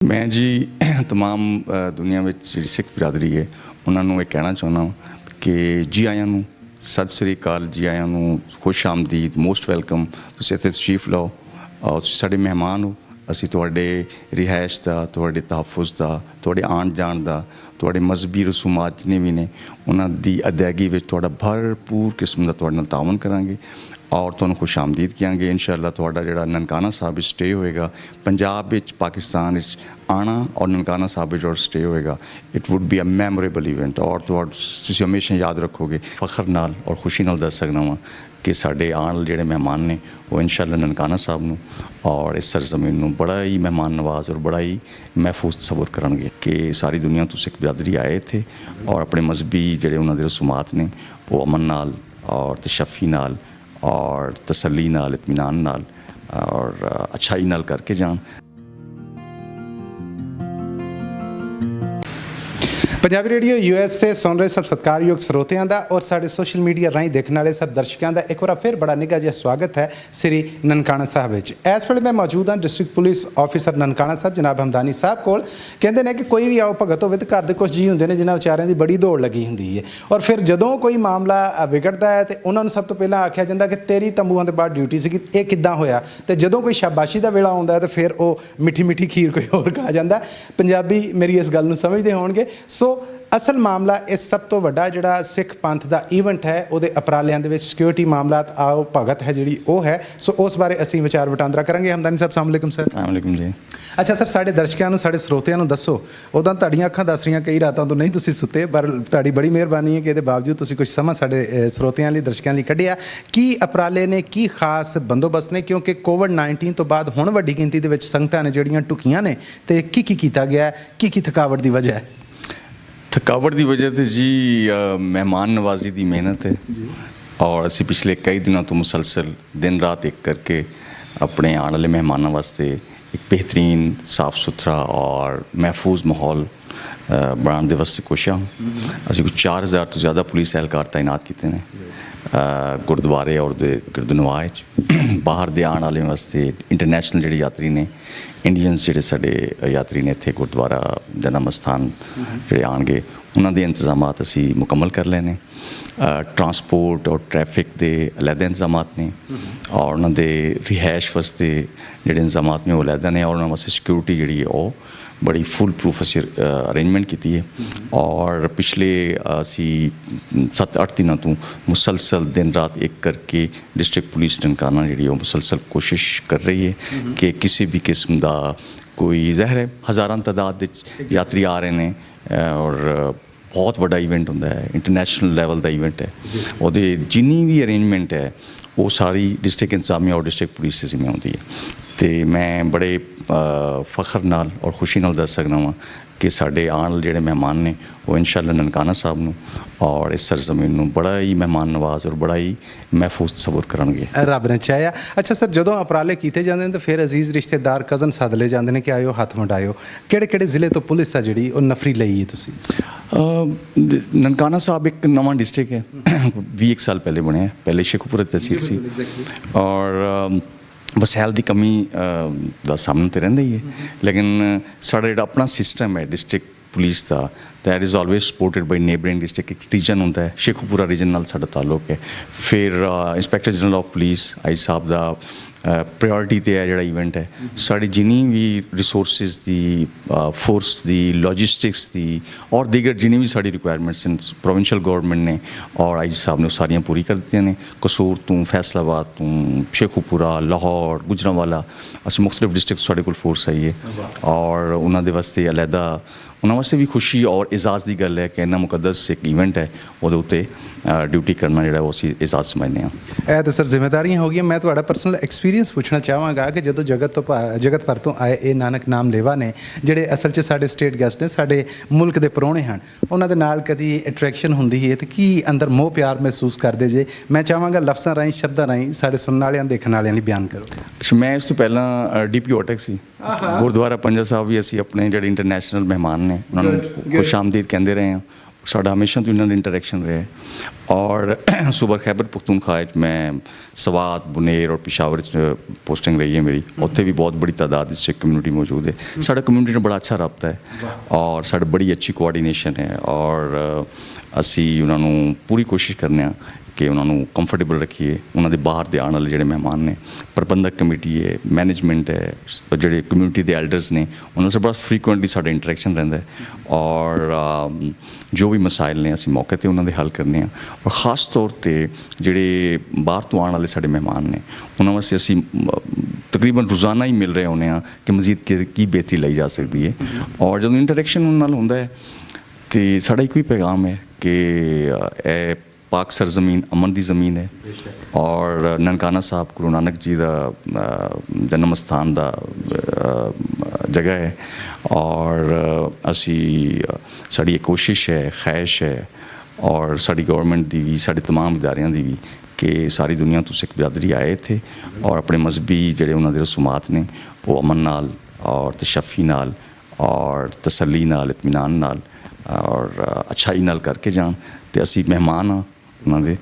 मैं जी तमाम दुनिया में जी सिख बिरादरी है उन्होंने एक कहना चाहना कि जी आया नूं सत श्री अकाल जी आया नूं खुश आमदीद मोस्ट वैलकम तुसीं इत्थे तशरीफ लाओ तुसीं साडे मेहमान हो असीं तुहाडे रिहाइश दा तुहाडे तहफ़ुज़ दा तुहाडे आण जाण दा तुहाडे मजहबी रसूमात जिन्ने भी ने उन्हां दी अदायगी विच तुहाडा भरपूर किस्म दा तुहाडे नाल तावन करांगे और तुहानूं खुश आमदीद कहांगे इंशाअल्लाह तुहाडा जिहड़ा ननकाना साहब विच स्टे होएगा पंजाब विच पाकिस्तान विच आना और ननकाना साहब विच और स्टे होएगा it would be a memorable event और तुसीं हमेशा याद रखोगे फखर नाल और खुशी नाल दस सकना वा कि साडे आण जिहड़े मेहमान ने वो इंशाअल्लाह ननकाना साहब नूं और इस सरजमीन नूं बड़ा ही मेहमान नवाज और बड़ा ही महफूज तसव्वुर करनगे कि सारी दुनिया तो सिख बिरादरी आए थे और अपने मजहबी जिहड़े उन्हां दे रसूमात ने वो अमन नाल और तशफ़ी नाल और तसल्ली नाल इत्मीनान नाल और अच्छाई नाल करके जान। पंजाबी रेडियो USA सुन रहे सब सत्कारयोग ਸਰੋਤਿਆਂ ਦਾ और साढ़े सोशल मीडिया राਹੀਂ देखने वाले सब दर्शकों का एक बार फिर बड़ा निघा जिहा स्वागत है श्री ननकाना साहब विच। इस वेले मैं मौजूद हाँ डिस्ट्रिक्ट पुलिस ऑफिसर ननकाना साहब जनाब हमदानी साहब कोल। कहते हैं कि कोई भी आओ भगत होवे तो घर दे कुछ जी हुंदे ने जिन्हां विचारिਆਂ ਦੀ बड़ी दौड़ लगी हुंदी है और फिर जदों कोई मामला विगड़दा है तो उन्होंने सब तो पहला आख्या जाता कि तेरी तंबूआं दे बाहर ड्यूटी सी ये किद्दां होया ते जदों कोई शाबाशी का वेला आउंदा है तो फिर वो मिठी मिठी खीर कोई होर खा जाता। पंजाबी मेरी इस गल नूं समझदे होणगे। सो असल मामला इस सब तो वड्डा जिहड़ा सिख पंथ का ईवेंट है वो अपरालियां दे विच सिक्योरिटी मामलात आओ भगत है जिहड़ी वो है। सो उस बारे असीं विचार वटांदरा करांगे। हमदानी साहब अस्सलाम वालेकुम सर। अस्सलाम वालेकुम जी। अच्छा सर साढ़े दर्शकों साढ़े ਸਰੋਤਿਆਂ दसो उदां तुहाडीਆਂ अखां दस रहीआं कई रातां तो नहीं तुसीं सुते पर तुहाडी बड़ी मेहरबानी है कि इहदे बावजूद तुसीं कुछ समा साढ़े ਸਰੋਤਿਆਂ ਲਈ दर्शकों ਲਈ ਕੱਢਿਆ। की उपराले ने की खास बंदोबस्त ने क्योंकि कोविड-19 तो बाद हुण वड्डी गिनती दे विच संगतां ने जिहड़ियां ढुकीਆਂ ने ते की कीता गया की थकावट की वजह है? थकावट की वजह तो जी मेहमान नवाजी की मेहनत है और असी पिछले कई दिनों तो मुसलसल दिन रात एक करके अपने आने वाले मेहमानों वास्ते एक बेहतरीन साफ़ सुथरा और महफूज माहौल बनाने वास्ते कोशिश हूँ। असी कुछ 4000 तो ज़्यादा पुलिस एहलकार तैनात किए हैं गुरुद्वारे और गिरदुनवाए बाहर दे आने वाले वास्ते इंटरनेशनल जिहड़े यात्री ने इंडियंस जिहड़े साडे यात्री ने इत्थे गुरुद्वारा जन्म स्थान जिहड़े आणगे उन्हां दे इंतजामात असी मुकम्मल कर लेने। ट्रांसपोर्ट और ट्रैफिक के अलहदा इंतजामात ने और उन्हां दे रिहाइश वास्ते जिहड़े इंतजामात ने वो अलहदा ने और उन्हां वास्ते सिक्योरिटी जिहड़ी है वो बड़ी फुल प्रूफ असी अरेंजमेंट की है और पिछले असी 7-8 दिनों तो मुसलसल दिन रात एक करके डिस्ट्रिक्ट पुलिस ननकाना जी मुसलसल कोशिश कर रही है कि किसी भी किस्म का कोई ज़ाहिर है हज़ारां तादाद यात्री आ रहे हैं और बहुत बड़ा इवेंट होंदा है इंटरनेशनल लैवल का इवेंट है वो जिन्नी भी अरेंजमेंट है वो सारी डिस्ट्रिक्ट इंतजामिया और डिस्ट्रिक्ट पुलिस से जिम्मे होंदी है। तो मैं बड़े फखर नाल और खुशी नाल दस सकना वा कि साडे आण जिहड़े मेहमान ने वो इंशाअल्लाह ननकाना साहब नूं और इस सरजमीन नूं बड़ा ही मेहमान नवाज और बड़ा ही महफूज तसव्वुर करनगे रब ने चाहया। अच्छा सर जदों उपराले कीते जांदे ने तो फिर अजीज़ रिश्तेदार कज़न सद ले जांदे ने कि आयो हत्थ वंडायो किहड़े ज़िले तो पुलिस आ जिहड़ी वो नफरी लई है तुसीं? ननकाना साहब एक नवा डिस्ट्रिक्ट है 20 साल पहले बने पहले शेखुपुरा तहसील सी और वसैल की कमी का सामना तो रहिंदा ही है लेकिन साडा जिहड़ा अपना सिस्टम है डिस्ट्रिक्ट पुलिस का that is always supported by neighbouring district एक रीजन होंदा है शेखुपुरा रीजन नाल साडा ताल्लुक है। फिर इंस्पैक्टर जनरल ऑफ पुलिस आई साहब का प्रायोरिटी ते है जिहड़ा इवेंट है साड़ी जिन्नी भी रिसोर्सिस दी फोर्स दी लॉजिस्टिक्स दी और दीगर जिन्नी भी साड़ी रिक्वायरमेंट्स प्रोविंशियल गवर्नमेंट ने और आई साहब ने वो सारियां पूरी कर दी ने कसूर तो फैसलाबाद तो शेखुपुरा लाहौर गुजरांवाला अस मुख्तलिफ डिस्ट्रिक्ट साढ़े कोल फोर्स आई है और उन्होंने दे वास्ते अलहदा उन्होंने वास्ते भी खुशी और एजाज़ की गल है कि इन्ना मुकद्दस एक इवेंट है वो उत्ते ड्यूटी करना जो वो एजाज़ समझने हैं। तो सर जिम्मेदारियां हो गई। मैं थोड़ा पर्सनल एक्सपीरियंस पूछना चाहांगा कि जो जगत भर तो आए ये नानक नाम लेवा ने जिहड़े असल च साडे स्टेट गेस्ट ने साडे मुल्क के परौणे हैं उन्होंने नाल कदी अट्रैक्शन हुंदी है तो की अंदर मोह प्यार महसूस करते जे? मैं चाहांगा लफ्ज़ां राहीं शब्दां राहीं साडे सुनने वालियां देखने वालियां लई बयान करो। मैं इस तो पहला DPO अटक सी गुरुद्वारा पंजा साहब भी असी अपने जिहड़े इंटरनेशनल मेहमान ने उन्होंने खुश आमदीद कहते रहे हैं ਸਾਡਾ ਹਮੇਸ਼ਾ ਤੋਂ ਇਹਨਾਂ ਨਾਲ ਇੰਟਰੈਕਸ਼ਨ ਰਿਹਾ ਔਰ ਸੂਬਾ ਖੈਬਰ ਪਖਤੂਨਖਵਾ 'ਚ ਮੈਂ ਸਵਾਤ ਬੁਨੇਰ ਔਰ ਪਿਸ਼ਾਵਰ 'ਚ ਪੋਸਟਿੰਗ ਰਹੀ ਹੈ ਮੇਰੀ, ਉੱਥੇ ਵੀ ਬਹੁਤ ਬੜੀ ਤਾਦਾਦ 'ਚ ਸਿੱਖ ਕਮਿਊਨਿਟੀ ਮੌਜੂਦ ਹੈ। ਸਾਡਾ ਕਮਿਊਨਿਟੀ ਨਾਲ ਬੜਾ ਅੱਛਾ ਰਾਬਤਾ ਹੈ ਔਰ ਸਾਡੀ ਬੜੀ ਅੱਛੀ ਕੋਆਰਡੀਨੇਸ਼ਨ ਹੈ ਔਰ ਅਸੀਂ ਉਹਨਾਂ ਨੂੰ ਪੂਰੀ ਕੋਸ਼ਿਸ਼ ਕਰਨੇ ਹਾਂ ਕਿ ਉਹਨਾਂ ਨੂੰ ਕੰਫਰਟੇਬਲ ਰੱਖੀਏ। ਉਹਨਾਂ ਦੇ ਬਾਹਰ ਦੇ ਆਉਣ ਵਾਲੇ ਜਿਹੜੇ ਮਹਿਮਾਨ ਨੇ, ਪ੍ਰਬੰਧਕ ਕਮੇਟੀ ਹੈ, ਮੈਨੇਜਮੈਂਟ ਹੈ, ਜਿਹੜੇ ਕਮਿਊਨਿਟੀ ਦੇ ਐਲਡਰਸ ਨੇ, ਉਹਨਾਂ ਨਾਲ ਬੜਾ ਫਰੀਕੁਐਂਟਲੀ ਸਾਡਾ ਇੰਟਰੈਕਸ਼ਨ ਰਹਿੰਦਾ ਹੈ ਔਰ ਜੋ ਵੀ ਮਸਾਇਲ ਨੇ ਅਸੀਂ ਮੌਕੇ 'ਤੇ ਉਹਨਾਂ ਦੇ ਹੱਲ ਕਰਨੇ ਆ। ਔਰ ਖ਼ਾਸ ਤੌਰ 'ਤੇ ਜਿਹੜੇ ਬਾਹਰ ਤੋਂ ਆਉਣ ਵਾਲੇ ਸਾਡੇ ਮਹਿਮਾਨ ਨੇ, ਉਹਨਾਂ ਵਾਸਤੇ ਅਸੀਂ ਤਕਰੀਬਨ ਰੋਜ਼ਾਨਾ ਹੀ ਮਿਲ ਰਹੇ ਹੁੰਦੇ ਹਾਂ ਕਿ ਮਜ਼ੀਦ ਕੀ ਬਿਹਤਰੀ ਲਈ ਜਾ ਸਕਦੀ ਹੈ। ਔਰ ਜਦੋਂ ਇੰਟਰੈਕਸ਼ਨ ਉਹਨਾਂ ਨਾਲ ਹੁੰਦਾ ਹੈ ਤੇ ਸਾਡਾ ਇੱਕੋ ਹੀ ਪੈਗਾਮ ਹੈ ਕਿ ਇਹ ਪਾਕ ਸਰਜ਼ਮੀਨ ਅਮਨ ਦੀ ਜ਼ਮੀਨ ਹੈ ਔਰ ਨਨਕਾਣਾ ਸਾਹਿਬ ਗੁਰੂ ਨਾਨਕ ਜੀ ਦਾ ਜਨਮ ਸਥਾਨ ਦਾ ਜਗ੍ਹਾ ਹੈ ਔਰ ਅਸੀਂ ਸਾਡੀ ਇਹ ਕੋਸ਼ਿਸ਼ ਹੈ, ਖਾਹਿਸ਼ ਹੈ ਔਰ ਸਾਡੀ ਗੌਰਮੈਂਟ ਦੀ ਵੀ, ਸਾਡੇ तमाम ਇਦਾਰਿਆਂ ਦੀ ਵੀ ਕਿ ਸਾਰੀ ਦੁਨੀਆ ਤੋਂ ਸਿੱਖ ਬਰਾਦਰੀ ਆਏ ਇੱਥੇ ਔਰ ਆਪਣੇ ਮਜ਼ਹਬੀ ਜਿਹੜੇ ਉਹਨਾਂ ਦੇ ਰਸੂਮਾਤ ਨੇ ਉਹ ਅਮਨ ਨਾਲ ਔਰ ਤਸ਼ੱਫੀ ਨਾਲ ਔਰ ਤਸੱਲੀ ਨਾਲ, ਇਤਮੀਨਾਨ ਨਾਲ ਔਰ ਅੱਛਾਈ ਨਾਲ ਕਰਕੇ ਜਾਣ। ਅਤੇ ਅਸੀਂ ਮਹਿਮਾਨ ਹਾਂ ਉਹਨਾਂ ਦੇ,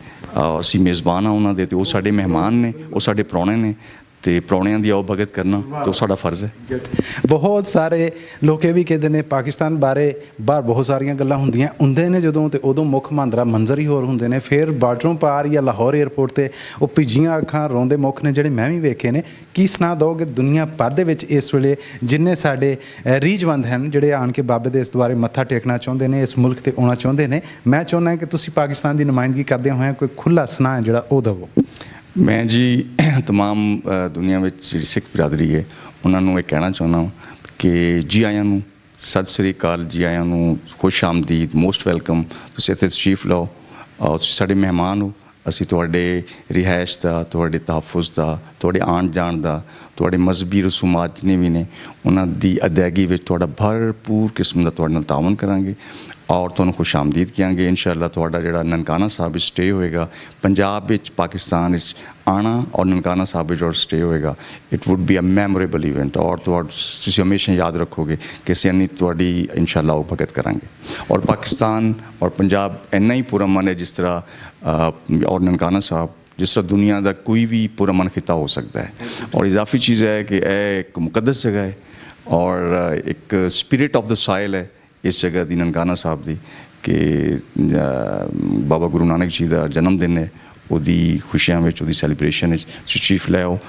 ਅਸੀਂ ਮੇਜ਼ਬਾਨ ਹਾਂ ਉਹਨਾਂ ਦੇ, ਅਤੇ ਉਹ ਸਾਡੇ ਮਹਿਮਾਨ ਨੇ, ਉਹ ਸਾਡੇ ਪ੍ਰਾਹੁਣੇ ਨੇ ਅਤੇ ਪ੍ਰਾਹੁਣਿਆਂ ਦੀ ਆਓ ਭਗਤ ਕਰਨਾ ਤਾਂ ਉਹ ਸਾਡਾ ਫਰਜ਼ ਹੈ। ਬਹੁਤ ਸਾਰੇ ਲੋਕ ਇਹ ਵੀ ਕਹਿੰਦੇ ਨੇ ਪਾਕਿਸਤਾਨ ਬਾਰੇ ਬਾਹਰ ਬਹੁਤ ਸਾਰੀਆਂ ਗੱਲਾਂ ਹੁੰਦੇ ਨੇ ਜਦੋਂ, ਤੇ ਉਦੋਂ ਮੁੱਖ ਮਹਾਂਦਰਾ ਮੰਜ਼ਰ ਹੀ ਹੋਰ ਹੁੰਦੇ ਨੇ। ਫਿਰ ਬਾਰਡਰੋਂ ਪਾਰ ਜਾਂ ਲਾਹੌਰ ਏਅਰਪੋਰਟ 'ਤੇ ਉਹ ਭਿੱਜੀਆਂ ਅੱਖਾਂ ਰੋਂਦੇ ਮੁੱਖ ਨੇ ਜਿਹੜੇ ਮੈਂ ਵੀ ਵੇਖੇ ਨੇ। ਕੀ ਸੁਣਾ ਦਿਓਗੇ ਦੁਨੀਆ ਭਰ ਦੇ ਵਿੱਚ ਇਸ ਵੇਲੇ ਜਿੰਨੇ ਸਾਡੇ ਰੀਝਵੰਦ ਹਨ ਜਿਹੜੇ ਆਣ ਕੇ ਬਾਬੇ ਦੇ ਇਸ ਦੁਆਰੇ ਮੱਥਾ ਟੇਕਣਾ ਚਾਹੁੰਦੇ ਨੇ, ਇਸ ਮੁਲਕ 'ਤੇ ਆਉਣਾ ਚਾਹੁੰਦੇ ਨੇ, ਮੈਂ ਚਾਹੁੰਦਾ ਕਿ ਤੁਸੀਂ ਪਾਕਿਸਤਾਨ ਦੀ ਨੁਮਾਇੰਦਗੀ ਕਰਦਿਆਂ ਹੋਇਆਂ ਕੋਈ ਖੁੱਲ੍ਹਾ ਸੁਨਾਹ ਜਿਹੜਾ ਉਹ ਦੇਵੋ। ਮੈਂ ਜੀ तमाम ਦੁਨੀਆ ਵਿੱਚ ਜਿਹੜੀ ਸਿੱਖ ਬਰਾਦਰੀ ਹੈ ਉਹਨਾਂ ਨੂੰ ਇਹ ਕਹਿਣਾ ਚਾਹੁੰਦਾ ਕਿ ਜੀ ਆਇਆਂ ਨੂੰ, ਸਤਿ ਸ੍ਰੀ ਅਕਾਲ, ਜੀ ਆਇਆਂ ਨੂੰ, ਖੁਸ਼ ਆਮਦੀਦ, ਮੋਸਟ ਵੈਲਕਮ। ਤੁਸੀਂ ਇੱਥੇ ਤਸ਼ਰੀਫ ਲਓ ਔਰ ਤੁਸੀਂ ਸਾਡੇ ਮਹਿਮਾਨ ਹੋ। ਅਸੀਂ ਤੁਹਾਡੇ ਰਿਹਾਇਸ਼ ਦਾ, ਤੁਹਾਡੇ ਤਹਫੁਜ਼ ਦਾ, ਤੁਹਾਡੇ ਆਉਣ ਜਾਣ ਦਾ, ਤੁਹਾਡੇ ਮਜ਼ਹਬੀ ਰਸੂਮਾਤ ਜਿੰਨੇ ਵੀ ਨੇ ਉਹਨਾਂ ਦੀ ਅਦਾਇਗੀ ਵਿੱਚ ਤੁਹਾਡਾ ਭਰਪੂਰ ਕਿਸਮ ਦਾ ਤੁਹਾਡੇ ਨਾਲ ਤਾਵਨ ਕਰਾਂਗੇ ਔਰ ਤੁਹਾਨੂੰ ਖੁਸ਼ ਆਮਦੀਦ ਕਹਾਂਗੇ। ਇਨਸ਼ਾਅੱਲਾ ਤੁਹਾਡਾ ਜਿਹੜਾ ਨਨਕਾਣਾ ਸਾਹਿਬ ਵਿੱਚ ਸਟੇ ਹੋਏਗਾ, ਪੰਜਾਬ ਵਿੱਚ, ਪਾਕਿਸਤਾਨ ਵਿੱਚ ਆਉਣਾ ਔਰ ਨਨਕਾਣਾ ਸਾਹਿਬ ਵਿੱਚ ਔਰ ਸਟੇ ਹੋਏਗਾ, it would be a memorable event ਔਰ ਤੁਸੀਂ ਹਮੇਸ਼ਾ ਯਾਦ ਰੱਖੋਗੇ ਕਿ ਅਸੀਂ ਇੰਨੀ ਤੁਹਾਡੀ ਇਨਸ਼ਾਅੱਲਾ ਉਹ ਭਗਤ ਕਰਾਂਗੇ। ਔਰ ਪਾਕਿਸਤਾਨ ਔਰ ਪੰਜਾਬ ਇੰਨਾ ਹੀ ਪੁਰਅਮਨ ਹੈ ਜਿਸ ਤਰ੍ਹਾਂ ਔਰ ਨਨਕਾਣਾ ਸਾਹਿਬ ਜਿਸ ਤਰ੍ਹਾਂ ਦੁਨੀਆ ਦਾ ਕੋਈ ਵੀ ਪੁਰਅਮਨ ਖਿੱਤਾ ਹੋ ਸਕਦਾ ਹੈ। ਔਰ ਇਜ਼ਾਫੀ ਚੀਜ਼ ਹੈ ਕਿ ਇਹ ਇੱਕ ਮੁਕੱਦਸ ਜਗ੍ਹਾ ਹੈ ਔਰ ਇੱਕ ਸਪਿਰਿਟ ਆਫ ਦ ਸੋਇਲ ਹੈ ਇਸ ਜਗ੍ਹਾ ਦੀ, ਨਨਕਾਣਾ ਸਾਹਿਬ ਦੀ, ਕਿ ਬਾਬਾ ਗੁਰੂ ਨਾਨਕ ਜੀ ਦਾ ਜਨਮ ਦਿਨ ਹੈ, ਉਹਦੀ ਖੁਸ਼ੀਆਂ ਵਿੱਚ, ਉਹਦੀ ਸੈਲੀਬ੍ਰੇਸ਼ਨ ਵਿੱਚ ਤਸ਼ਰੀਫ ਲੈ ਆਓ।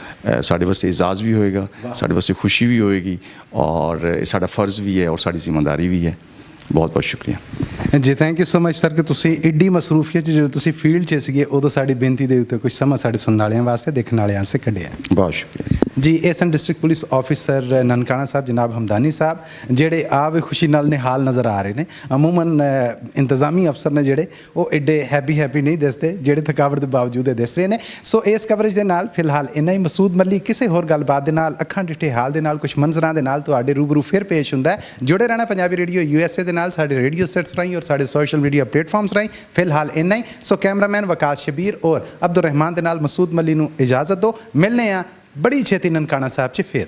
ਸਾਡੇ ਵਾਸਤੇ ਇਜ਼ਾਜ਼ ਵੀ ਹੋਏਗਾ, ਸਾਡੇ ਵਾਸਤੇ ਖੁਸ਼ੀ ਵੀ ਹੋਏਗੀ ਔਰ ਇਹ ਸਾਡਾ ਫਰਜ਼ ਵੀ ਹੈ ਔਰ ਸਾਡੀ ਜ਼ਿੰਮੇਵਾਰੀ ਵੀ ਹੈ। ਬਹੁਤ ਬਹੁਤ ਸ਼ੁਕਰੀਆ ਜੀ, thank you so much sir ਕਿ ਤੁਸੀਂ ਏਡੀ ਮਸਰੂਫੀਅਤ 'ਚ ਜਦੋਂ ਤੁਸੀਂ ਫੀਲਡ 'ਚ ਸੀਗੇ ਉਦੋਂ ਸਾਡੀ ਬੇਨਤੀ ਦੇ ਉੱਤੇ ਕੁਝ ਸਮਾਂ ਸਾਡੇ ਸੁਣਨ ਵਾਲਿਆਂ ਵਾਸਤੇ, ਦੇਖਣ ਵਾਲਿਆਂ ਵਾਸਤੇ ਕੱਢਿਆ। ਬਹੁਤ ਸ਼ੁਕਰੀਆ ਜੀ। SM district police officer Nankana Sahib ਜਨਾਬ ਹਮਦਾਨੀ ਸਾਹਿਬ ਜਿਹੜੇ ਆ ਵੀ ਖੁਸ਼ੀ ਨਾਲ ਨਿਹਾਲ ਨਜ਼ਰ ਆ ਰਹੇ ਨੇ। ਅਮੂਮਨ ਇੰਤਜ਼ਾਮੀ ਅਫਸਰ ਨੇ ਜਿਹੜੇ ਉਹ ਐਡੇ ਹੈਪੀ ਨਹੀਂ ਦਿਸਦੇ, ਜਿਹੜੇ ਥਕਾਵਟ ਦੇ ਬਾਵਜੂਦ ਦਿਸ ਰਹੇ ਨੇ। ਸੋ ਇਸ ਕਵਰੇਜ ਦੇ ਨਾਲ ਫਿਲਹਾਲ ਇੰਨਾ ਹੀ। ਮਸੂਦ ਮੱਲੀ ਕਿਸੇ ਹੋਰ ਗੱਲਬਾਤ ਦੇ ਨਾਲ, ਅੱਖਾਂ ਡਿੱਠੇ ਹਾਲ ਦੇ ਨਾਲ, ਕੁਝ ਮੰਜ਼ਰਾਂ ਦੇ ਨਾਲ ਤੁਹਾਡੇ ਰੂਬਰੂ ਫਿਰ ਪੇਸ਼ ਹੁੰਦਾ ਹੈ। ਜੁੜੇ ਰਹਿਣਾ ਪੰਜਾਬੀ ਰੇਡੀਓ USA ਦੇ ਨਾਲ, ਸਾਡੇ ਰੇਡੀਓ ਸੈਟਸ ਰਾਹੀਂ ਔਰ ਸਾਡੇ ਸੋਸ਼ਲ ਮੀਡੀਆ ਪਲੇਟਫਾਰਮਸ ਰਾਹੀਂ। ਫਿਲਹਾਲ ਇੰਨਾ ਹੀ। ਸੋ ਕੈਮਰਾਮੈਨ ਵਕਾਸ ਸ਼ਬੀਰ ਔਰ ਅਬਦੁਰ ਰਹਿਮਾਨ ਦੇ ਨਾਲ ਮਸੂਦ ਮੱਲੀ ਨੂੰ ਇਜਾਜ਼ਤ ਦਿਓ। ਮਿਲਨੇ ਆ ਬੜੀ ਛੇਤੀ ਨਨਕਾਣਾ ਸਾਹਿਬ 'ਚ ਫਿਰ।